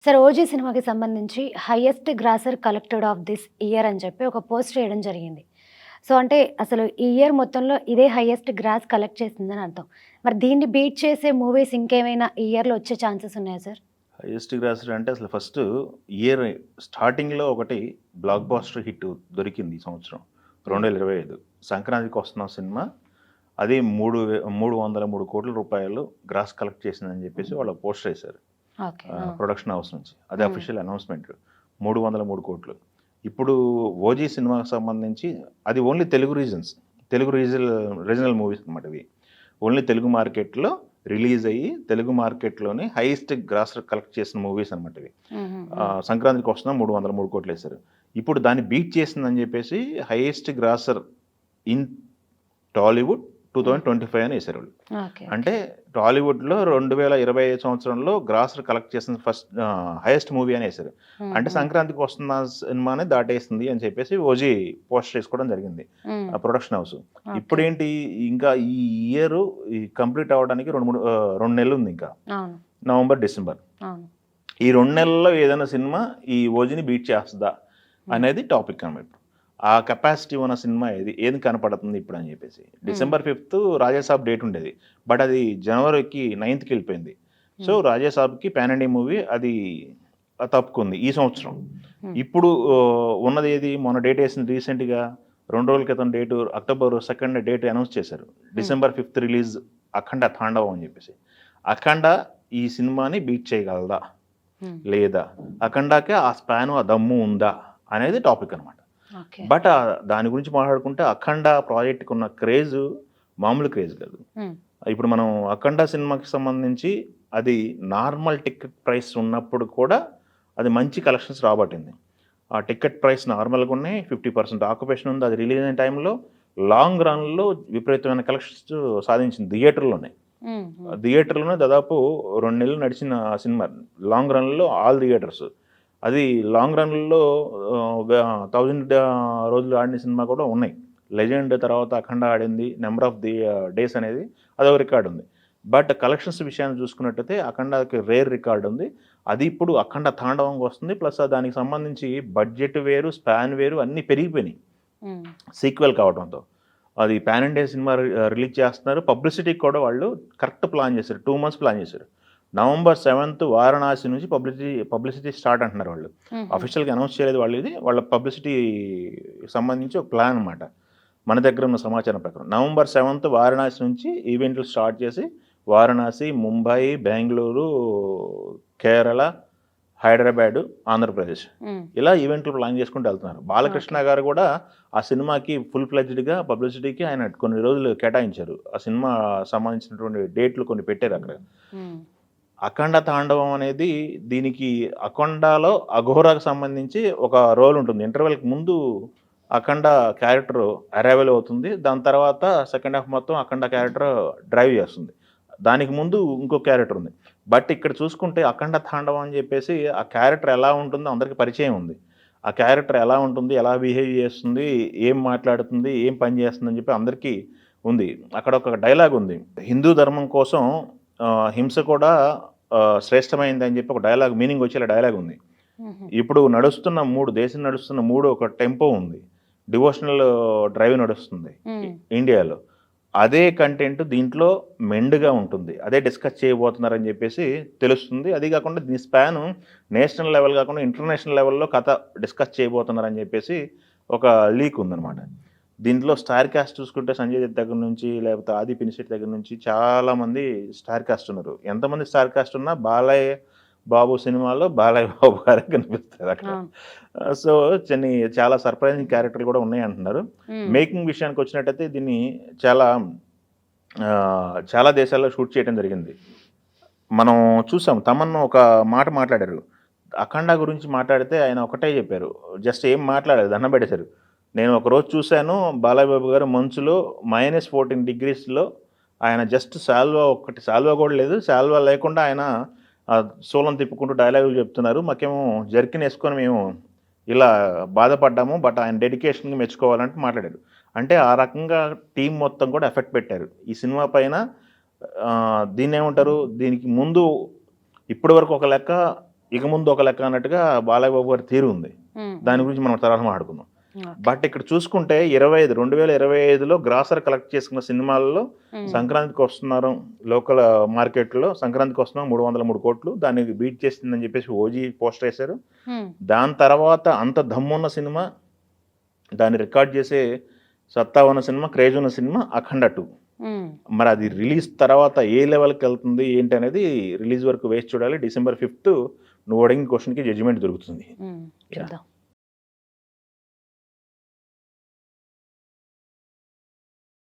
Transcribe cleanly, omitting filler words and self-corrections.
Sir 'OG' సినిమాకి సంబంధించి highest grosser collected of this year అని చెప్పి ఒక పోస్ట్ చేయడం జరిగింది. సో, అంటే అసలు ఈ ఇయర్ మొత్తంలో ఇదే హైయెస్ట్ గ్రాస్ కలెక్ట్ చేసిందని అర్థం. మరి దీన్ని బీట్ చేసే మూవీస్ ఇంకేమైనా ఈ ఇయర్‌లో వచ్చే ఛాన్సెస్ ఉన్నాయా సార్? హైయెస్ట్ గ్రాసర్ అంటే అసలు ఫస్ట్ ఇయర్ స్టార్టింగ్‌లో ఒకటి బ్లాక్ బస్టర్ హిట్ దొరికింది ఈ సంవత్సరం. హ్మ్. 2025 సంక్రాంతికి వస్తున్న సినిమా. అది 303,00,00,000 గ్రాస్ కలెక్ట్ చేసిందని చెప్పేసి వాళ్ళు పోస్టర్ ఏసారు. ఓకే. ఆ! ప్రొడక్షన్ హౌస్ నుంచి. అది హ్మ్. Official announcement. 303,00,00,000. ఇప్పుడు 'ఓజీ' సినిమాకి సంబంధించి అది only Telugu reasons. Telugu regional movies అన్నమాట ఇవి. ఓన్లీ తెలుగు మార్కెట్‌లో రిలీజ్ అయ్యి, తెలుగు మార్కెట్‌లోనే హైయెస్ట్ గ్రాసర్ కలెక్ట్ చేసిన మూవీస్ అన్నమాట ఇవి. హుహు. హ్మ్. సంక్రాంతికి వస్తున్న 303,00,00,000 ఏసారు. ఇప్పుడు దాన్ని బీట్ చేసిందని చెప్పేసి హైయెస్ట్ గ్రాసర్ ఇన్ టాలీవుడ్ హ్మ్. 2025 అని ఏసారు వాళ్ళు. ఓకే. ఓకే. అంటే టాలీవుడ్‌లో 2025 సంవత్సరంలో గ్రాసర్ కలెక్ట్ చేసిన హైయెస్ట్ మూవీ అని ఏసారు. హ్మ్. అంటే హ్మ్. సంక్రాంతికి వస్తున్న సినిమాని దాటేసింది అని చెప్పేసి 'ఓజీ' పోస్టర్ ఏసుకోవడం జరిగింది. హ్మ్. Production house. ఓకే. ఇప్పుడేంటి ఇంకా ఈ ఇయరు కంప్లీట్ అవ్వడానికి 2 నెలలుంది ఇంకా. అవును. November, December. అవును. ఈ 2 నెలల్లో ఏదైనా సినిమా ఈ 'ఓజీని' బీట్ చేస్తదా? హ్మ్. అనేది టాపిక్ అన్నమాట. ఆ కెపాసిటీ ఉన్న సినిమా ఏది కనపడుతుంది ఇప్పుడని జెప్పేసి. హ్మ్. డిసెంబర్ 5 రాజా సాబ్ డేట్ ఉండేది. బట్ అది జనవరికి 9కి ఎళ్ళిపోయింది. సో, హ్మ్. రాజా సాబ్‌కి పాన్ ఇండియా మూవీ అది తప్పుకుంది ఈ సంవత్సరం. హ్మ్. ఇప్పుడు ఉన్నదేది మొన్న డేట్ ఏసింది రీసెంట్‌గా 2 రోజుల క్రితం డేటు అక్టోబర్ 2 డేట్ అనౌన్స్ చేశారు. హ్మ్. డిసెంబర్ 5 రిలీజ్ 'అఖండ తాండవం' అని జెప్పేసి. 'అఖండ' ఈ సినిమాని బీట్ చేయగలదా? హ్మ్. లేదా? 'అఖండా'కే ఆ స్పాను, ఆ దమ్ము ఉందా? అనేది టాపిక్ అనమాట. ఓకే. బట్ దాని గురించి మాట్లాడుకుంటే 'అఖండ' ప్రాజెక్ట్‌కున్న క్రేజు మామూలు క్రేజ్ కాదు. హ్మ్. ఇప్పుడు మనం 'అఖండ' సినిమాకి సంబంధించి అది నార్మల్ టికెట్ ప్రైస్ ఉన్నప్పుడు కూడా అది మంచి కలెక్షన్స్ రాబట్టింది. ఆ టికెట్ ప్రైస్ నార్మల్‌గా ఉన్నాయి. 50% ఆక్యుపేషన్ ఉంది. అది రిలీజ్ అయిన టైంలో లాంగ్ రన్‌లో విపరీతమైన కలెక్షన్స్ సాధించింది థియేటర్‌లోనే. హ్మ్. హ్మ్. థియేటర్‌లోనే దాదాపు 2 నెలలు నడిచిన సినిమా. లాంగ్ రన్‌లో ఆల్ థియేటర్స్. అది లాంగ్ రన్‌లో 1000 రోజులు ఆడిన సినిమా కూడా ఉన్నాయి. 'లెజెండ్' తర్వాత 'అఖండ' ఆడింది. నంబర్ ఆఫ్ డేస్ అనేది అదొక రికార్డ్ ఉంది. బట్ కలెక్షన్స్ విషయాన్ని చూసుకున్నట్టయితే 'అఖండ'కి రేర్ రికార్డ్ ఉంది. అది ఇప్పుడు 'అఖండ తాండవం'కి వస్తుంది. ప్లస్ దానికి సంబంధించి బడ్జెట్ వేరు, స్పాన్ వేరు అన్నీ పెరిగిపోయినాయి. హ్మ్. సీక్వెల్ కావడంతో. అది పాన్ ఇండియా సినిమా రిలీజ్ చేస్తున్నారు. పబ్లిసిటీకి కూడా వాళ్ళు కరెక్ట్ ప్లాన్ చేశారు. 2 మంత్స్ ప్లాన్ చేశారు. నవంబర్ 7 వారణాసి నుంచి పబ్లిసిటీ స్టార్ట్ అంటున్నారు వాళ్ళు. హుహు. అఫీషియల్‌గా అనౌన్స్ చేయలేదు వాళ్ళు ఇది. వాళ్ళ పబ్లిసిటీ సంబంధించి ఒక ప్లాన్ అనమాట. మన దగ్గర ఉన్న సమాచారం ప్రకారం. నవంబర్ 7 వారణాసి నుంచి ఈవెంట్లు స్టార్ట్ చేసి వారణాసి, ముంబై, బెంగుళూరు, కేరళ, హైదరాబాదు, ఆంధ్రప్రదేశ్. హ్మ్. ఇలా ఈవెంట్లు ప్లాన్ చేసుకుంటూ ఎళ్తున్నారు. ఓకే. బాలకృష్ణ గారు గూడా ఆ సినిమాకి ఫుల్ ఫ్లెడ్జ్డ్‌గా పబ్లిసిటీకి ఆయన కొన్ని రోజులు కేటాయించారు. ఆ సినిమా సంబంధించినటువంటి డేట్లు కొన్ని పెట్టారక్కడ. హ్మ్. 'అఖండ తాండవం' అనేది దీనికి 'అఖండలో' అఘోరాకి సంబంధించి ఒక రోల్ ఉంటుంది. ఇంటర్వెల్‌కి ముందు 'అఖండ' క్యారెక్టర్ అరైవల్ అవుతుంది. దాని తర్వాత సెకండ్ హాఫ్ మొత్తం 'అఖండ' క్యారెక్టర్ డ్రైవ్ చేస్తుంది. దానికి ముందు ఇంకో క్యారెక్టర్ ఉంది. బట్ ఇక్కడ చూసుకుంటే 'అఖండ తాండవం' అని చెప్పేసి ఆ క్యారెక్టర్ ఎలా ఉంటుందో అందరికి పరిచయం ఉంది. ఆ క్యారెక్టర్ ఎలా ఉంటుంది? ఎలా బిహేవ్ చేస్తుంది? ఏం మాట్లాడుతుంది? ఏం పని చేస్తుందని చెప్పి అందరికీ ఉంది. అక్కడ ఒక డైలాగ్ ఉంది. హిందూ ధర్మం కోసం హింస కూడా శ్రేష్టమైందని చెప్పి ఒక డైలాగ్ మీనింగ్ వచ్చేలా డైలాగ్ ఉంది. హుహు. ఇప్పుడు దేశం నడుస్తున్న 3 ఒక టెంపో ఉంది. డివోషనల్ డ్రైవ్ నడుస్తుంది హ్మ్. ఇండియాలో. అదే కంటెంట్ దీంట్లో మెండుగా ఉంటుంది. అదే డిస్కస్ చేయబోతున్నారని జెప్పేసి తెలుస్తుంది. అది గాకుండా దీని స్పాను నేషనల్ లెవెల్ గాకుండా ఇంటర్నేషనల్ లెవెల్‌లో కథ డిస్కస్ చేయబోతున్నారని జెప్పేసి ఒక లీక్ ఉందనమాట. దీంట్లో స్టార్ కాస్ట్ చూసుకుంటే 'సంజయ్ దత్' దగ్గర నుంచి లేకపోతే 'ఆది పినిశెట్టి' దగ్గర నుంచి చాలామంది స్టార్ కాస్ట్ ఉన్నారు. ఎంతమంది స్టార్ కాస్ట్ ఉన్నా బాలయ్య బాబు సినిమాలో బాలయ్య బాబు గారే కనిపిస్తారక్కడ. అవును. సో, చాలా సర్ప్రైజింగ్ క్యారెక్టర్‌లు గూడా ఉన్నాయంటున్నారు. హ్మ్. మేకింగ్ విషయానికొచ్చినట్టయితే దీన్ని చాలా చాలా దేశాల్లో షూట్ చేయడం జరిగింది. మనం చూసాం. తమన్ ఒక మాట మాట్లాడారు. 'అఖండ' గురించి మాట్లాడితే ఆయన ఒకటే జెప్పారు. జస్ట్ ఏం మాట్లాడలేదు. దండం పెట్టేశారు. నేను ఒకరోజు చూసాను బాలయ్య బాబు గారు మంచులో -14 డిగ్రీస్‌లో ఆయన జస్ట్ శాల్వా గూడా లేదు. శాల్వా లేకుండా ఆయన సూలం తిప్పుకుంటూ డైలాగులు జెప్తున్నారు. మాకేమో జర్కిన్ యేసుకొని మేము ఇలా బాధపడ్డాము. బట్ ఆయన డెడికేషన్‌కి మెచ్చుకోవాలంటూ మాట్లాడారు. అంటే ఆ రకంగా టీమ్ మొత్తం కూడా ఎఫెక్ట్ పెట్టారు. ఈ సినిమా పైన దీన్నేమంటారు? దీనికి ముందు ఇప్పటి వరకు ఒక లెక్క ఇక ముందు ఒక లెక్క అన్నట్టుగా బాలయ్య బాబు గారి తీరు ఉంది. దాని గురించి మనం తర్వాత మాట్లాడుకుందాం. బట్ ఇక్కడ చూసుకుంటే 2025లో గ్రాసర్ కలెక్ట్ చేసుకున్న సినిమాలలో సంక్రాంతికి వస్తున్నారు లోకల్ మార్కెట్లో సంక్రాంతికి వస్తున్నాం 303 కోట్లు దాన్ని బీట్ చేస్తుందని చెప్పేసి ఓజీ పోస్టర్ వేశారు. దాని తర్వాత అంత దమ్మున్న సినిమా దాన్ని రికార్డ్ చేసే సత్తా ఉన్న సినిమా క్రేజ్ ఉన్న సినిమా అఖండ 2. మరి అది రిలీజ్ తర్వాత ఏ లెవెల్కి వెళ్తుంది ఏంటి అనేది రిలీజ్ వరకు వేసి చూడాలి. December 5th నువ్వు అడిగిన క్వశ్చన్కి జడ్జిమెంట్ దొరుకుతుంది. చూద్దాం.